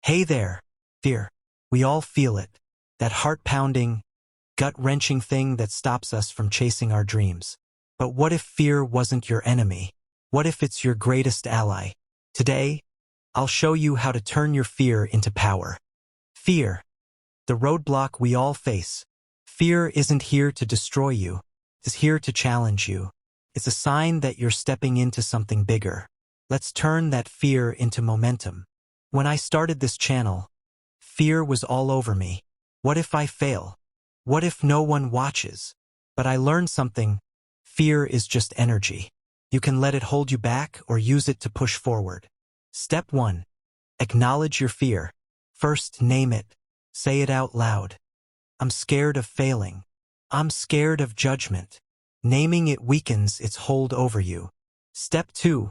Hey there, fear. We all feel it. That heart-pounding, gut-wrenching thing that stops us from chasing our dreams. But what if fear wasn't your enemy? What if it's your greatest ally? Today, I'll show you how to turn your fear into power. Fear, the roadblock we all face. Fear isn't here to destroy you. It's here to challenge you. It's a sign that you're stepping into something bigger. Let's turn that fear into momentum. When I started this channel, fear was all over me. What if I fail? What if no one watches? But I learned something. Fear is just energy. You can let it hold you back or use it to push forward. Step 1. Acknowledge your fear. First, name it. Say it out loud. I'm scared of failing. I'm scared of judgment. Naming it weakens its hold over you. Step 2.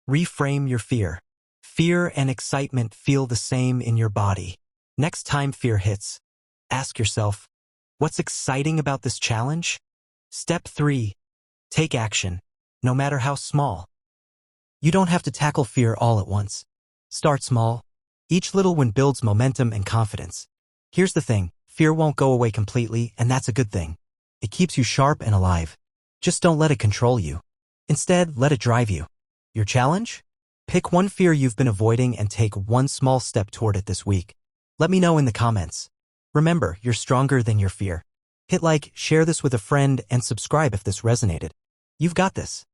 Reframe your fear. Fear and excitement feel the same in your body. Next time fear hits, ask yourself, what's exciting about this challenge? Step 3. Take action, no matter how small. You don't have to tackle fear all at once. Start small. Each little win builds momentum and confidence. Here's the thing, fear won't go away completely, and that's a good thing. It keeps you sharp and alive. Just don't let it control you. Instead, let it drive you. Your challenge? Pick one fear you've been avoiding and take one small step toward it this week. Let me know in the comments. Remember, you're stronger than your fear. Hit like, share this with a friend, and subscribe if this resonated. You've got this.